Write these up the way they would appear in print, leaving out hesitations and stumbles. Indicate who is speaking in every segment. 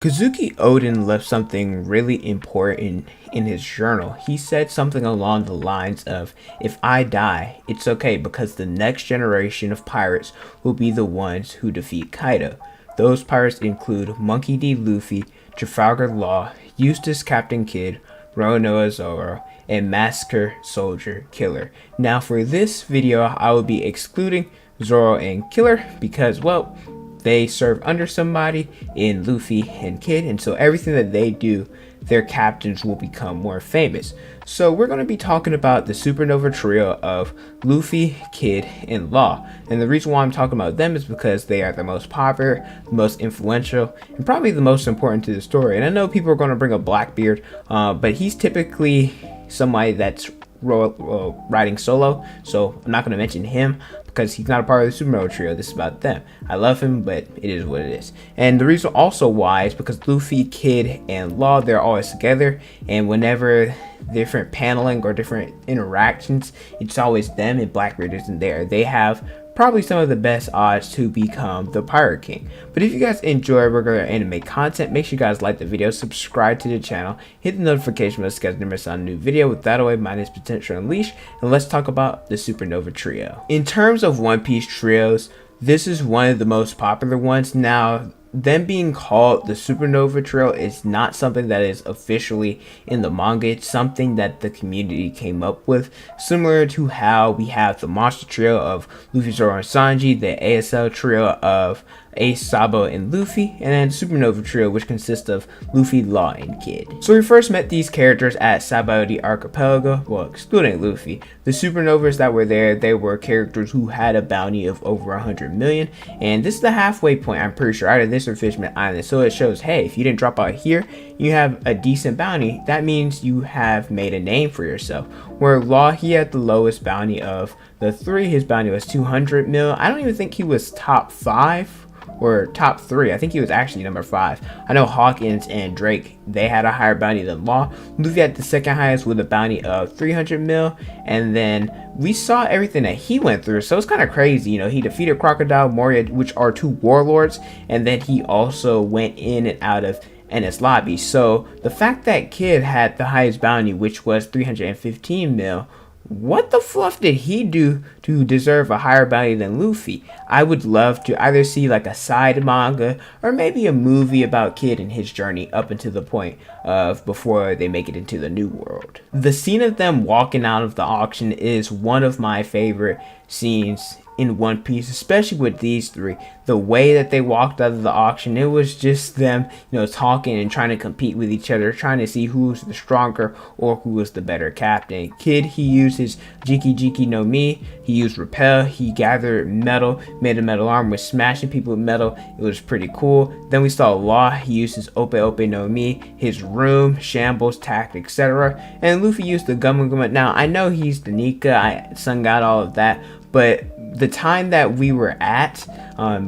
Speaker 1: Kazuki Oden left something really important in his journal. He said something along the lines of, "If I die, it's okay because the next generation of pirates will be the ones who defeat Kaido." Those pirates include Monkey D. Luffy, Trafalgar Law, Eustace Captain Kidd, Roronoa Zoro, and Massacre Soldier Killer. Now for this video, I will be excluding Zoro and Killer because, well, they serve under somebody in Luffy and Kid, and so everything that they do, their captains will become more famous. So we're going to be talking about the Supernova Trio of Luffy, Kid, and Law. And the reason why I'm talking about them is because they are the most popular, the most influential, and probably the most important to the story. And I know people are going to bring up Blackbeard, but he's typically somebody that's riding solo, so I'm not going to mention him because he's not a part of the Supernova Trio. This is about them. I love him, but it is what it is. And the reason also why is because Luffy, Kid, and Law, they're always together, and whenever different paneling or different interactions, it's always them, and Blackbeard isn't there. They have probably some of the best odds to become the Pirate King. But if you guys enjoy regular anime content, make sure you guys like the video, subscribe to the channel, hit the notification bell so you guys never miss out on a new video. With that away, my name is Potential Unleashed, and let's talk about the Supernova Trio. In terms of One Piece trios, this is one of the most popular ones. Now, them being called the Supernova Trio is not something that is officially in the manga. It's something that the community came up with, similar to how we have the Monster Trio of Luffy, Zoro, and Sanji, the ASL Trio of Ace, Sabo, and Luffy, and then Supernova Trio, which consists of Luffy, Law, and Kid. So we first met these characters at Sabaody Archipelago, well, excluding Luffy. The Supernovas that were there, they were characters who had a bounty of over 100 million, and this is the halfway point, I'm pretty sure, out of this or Fishman Island. So it shows, hey, if you didn't drop out here, you have a decent bounty. That means you have made a name for yourself. Where Law, he had the lowest bounty of the three. His bounty was 200 mil. I don't even think he was top 5 or top 3. I think he was actually number 5. I know Hawkins and Drake, they had a higher bounty than Law. Luffy had the second highest with a bounty of 300 mil, and then we saw everything that he went through, so it's kind of crazy. You know, he defeated Crocodile, Moria, which are 2 warlords, and then he also went in and out of Enies Lobby. So the fact that Kid had the highest bounty, which was 315 mil, what the fluff did he do to deserve a higher bounty than Luffy? I would love to either see like a side manga or maybe a movie about Kid and his journey up until the point of before they make it into the new world. The scene of them walking out of the auction is one of my favorite scenes in One Piece, especially with these three. The way that they walked out of the auction, it was just them, you know, talking and trying to compete with each other, trying to see who's the stronger or who was the better captain. Kid, he used his Jiki Jiki no Mi, he used Repel, he gathered metal, made a metal arm, was smashing people with metal. It was pretty cool. Then we saw Law, he used his Ope Ope no Mi, his Room, Shambles, Tact, etc. And Luffy used the Gum Gum. Now, I know he's the Nika, Sun God, all of that, but the time that we were at,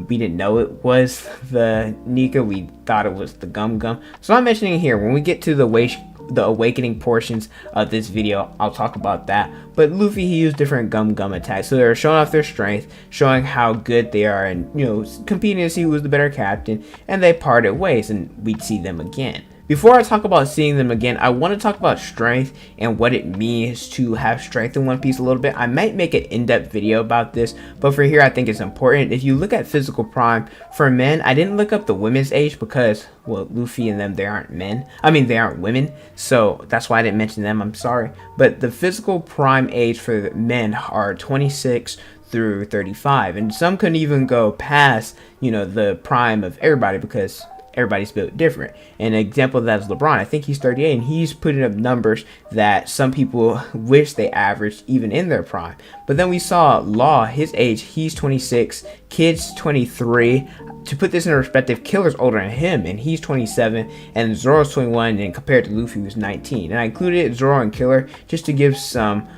Speaker 1: we didn't know it was the Nika. We thought it was the Gum Gum. So I'm mentioning here, when we get to the awakening portions of this video, I'll talk about that. But Luffy, he used different Gum Gum attacks, so they're showing off their strength, showing how good they are, and, you know, competing to see who was the better captain. And they parted ways, and we'd see them again. Before I talk about seeing them again, I want to talk about strength and what it means to have strength in One Piece a little bit. I might make an in-depth video about this, but for here I think it's important. If you look at physical prime for men, I didn't look up the women's age because, well, Luffy and them, they aren't men. I mean, they aren't women, so that's why I didn't mention them. I'm sorry. But the physical prime age for men are 26 through 35, and some couldn't even go past, you know, the prime of everybody because everybody's built different. An example of that is LeBron. I think he's 38, and he's putting up numbers that some people wish they averaged even in their prime. But then we saw Law, his age, he's 26, Kid's 23. To put this in perspective, Killer's older than him, and he's 27, and Zoro's 21, and compared to Luffy, who's 19. And I included Zoro and Killer just to give some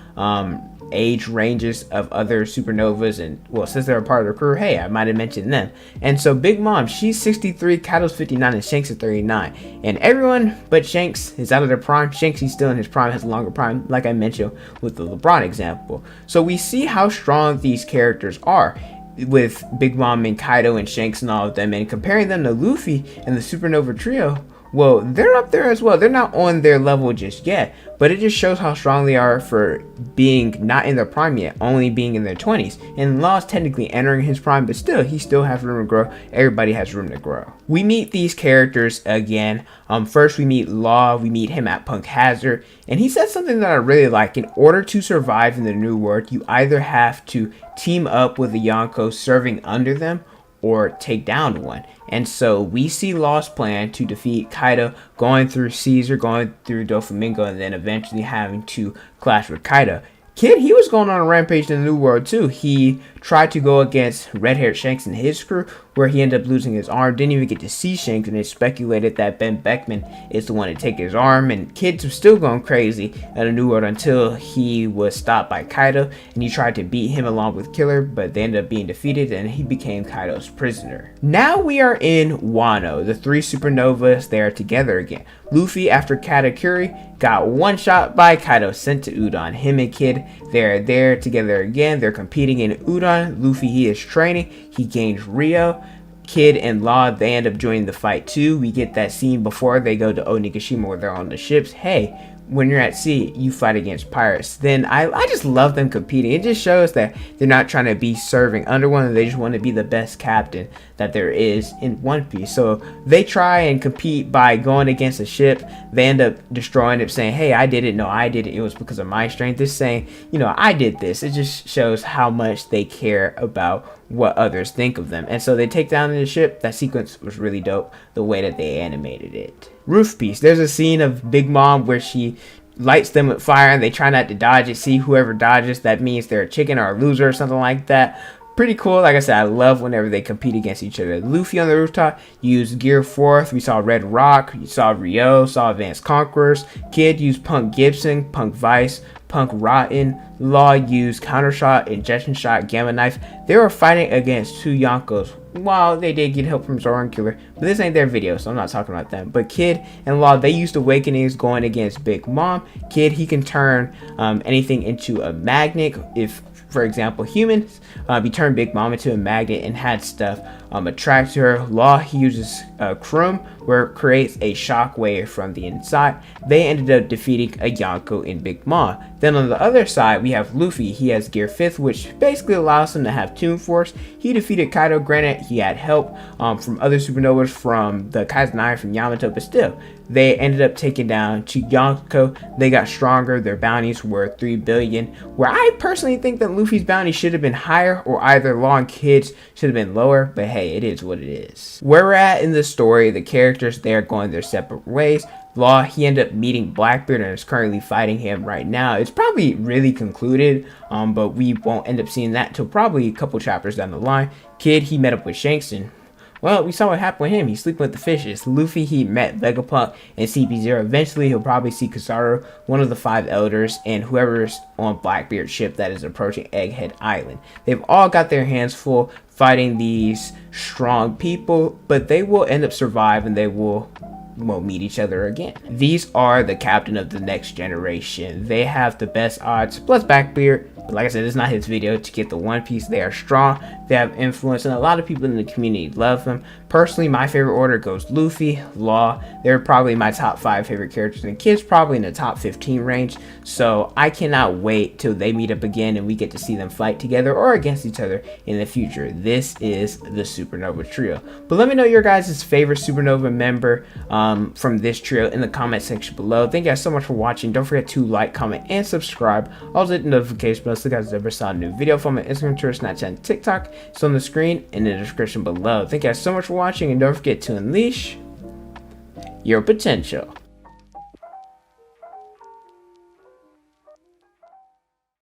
Speaker 1: age ranges of other supernovas, and well, since they're a part of the crew, hey, I might have mentioned them. And so Big Mom, she's 63, Kaido's 59, and Shanks is 39, and everyone but Shanks is out of their prime. Shanks, he's still in his prime, has a longer prime, like I mentioned with the LeBron example. So we see how strong these characters are. with Big Mom and Kaido and Shanks and all of them, and comparing them to Luffy and the Supernova Trio, well, they're up there as well. They're not on their level just yet, but it just shows how strong they are for being not in their prime yet, only being in their 20s. And Law's technically entering his prime, but still, he still has room to grow. Everybody has room to grow. We meet these characters again. First, we meet Law. We meet him at Punk Hazard, and he said something that I really like. In order to survive in the New World, you either have to team up with a Yonko serving under them, or take down one. And so we see Law's plan to defeat Kaido, going through Caesar, going through Doflamingo, and then eventually having to clash with Kaido. Kid, he was going on a rampage in the New World too. He tried to go against red-haired Shanks and his crew, where he ended up losing his arm. Didn't even get to see Shanks, and they speculated that Ben Beckman is the one to take his arm. And Kid was still going crazy in the New World until he was stopped by Kaido, and he tried to beat him along with Killer, but they ended up being defeated, and he became Kaido's prisoner. Now we are in Wano. The three supernovas, they are together again. Luffy, after Katakuri, got one shot by Kaido, sent to Udon. Him and Kid, they're there together again. They're competing in Udon. Luffy, he is training. He gains Rio. Kid and Law, they end up joining the fight too. We get that scene before they go to Onigashima where they're on the ships. Hey, when you're at sea, you fight against pirates. Then I just love them competing. It just shows that they're not trying to be serving under one. They just want to be the best captain that there is in One Piece. So they try and compete by going against a ship. They end up destroying it, saying, hey, I did it. No, I did it. It was because of my strength. This saying, you know, I did this. It just shows how much they care about what others think of them. And so they take down the ship. That sequence was really dope, the way that they animated it. Roof piece. There's a scene of Big Mom where she lights them with fire and they try not to dodge it. See, whoever dodges, that means they're a chicken or a loser or something like that. Pretty cool. Like I said, I love whenever they compete against each other. Luffy on the rooftop used Gear 4th. We saw Red Rock. You saw Rio. Saw Advanced Conquerors. Kid used Punk Gibson, Punk Vice, Punk Rotten. Law used Countershot, Injection Shot, Gamma Knife. They were fighting against two Yonkos. While they did get help from Zoro and Killer, but this ain't their video, so I'm not talking about them. But Kid and Law, they used Awakenings going against Big Mom. Kid, he can turn anything into a magnet. If, for example, humans, he turned Big Mom into a magnet and had stuff attract to her. Law, he uses Krum, where it creates a shockwave from the inside. They ended up defeating a Yonko in Big Mom. Then on the other side, we have Luffy. He has Gear 5th, which basically allows him to have Toon Force. He defeated Kaido. Granted, he had help from other supernovas, from the Kaizenai, from Yamato, but still, they ended up taking down to Yonko. They got stronger. Their bounties were 3 billion, where I personally think that Luffy's bounty should have been higher, or either Law and Kids should have been lower, but hey, it is what it is. Where we're at in the story, the characters, they're going their separate ways. Law, he ended up meeting Blackbeard and is currently fighting him right now. It's probably really concluded, but we won't end up seeing that until probably a couple chapters down the line. Kid, he met up with Shanks, and well, we saw what happened with him. He's sleeping with the fishes. Luffy, he met Vegapunk and CP0. Eventually, he'll probably see Kizaru, one of the 5 elders, and whoever's on Blackbeard's ship that is approaching Egghead Island. They've all got their hands full fighting these strong people, but they will end up surviving. They will meet each other again. These are the captain of the next generation. They have the best odds, plus Blackbeard. But like I said, it's not his video to get the One Piece. They are strong, they have influence, and a lot of people in the community love them. Personally, my favorite order goes Luffy, Law. They're probably my top 5 favorite characters, and Kid's probably in the top 15 range. So I cannot wait till they meet up again and we get to see them fight together or against each other in the future. This is the Supernova Trio. But let me know your guys' favorite Supernova member from this trio in the comment section below. Thank you guys so much for watching. Don't forget to like, comment, and subscribe. Also hit the notification bell so you guys ever saw a new video from my Instagram, Twitter, Snapchat, and TikTok. It's on the screen in the description below. Thank you guys so much for watching, and don't forget to unleash your potential.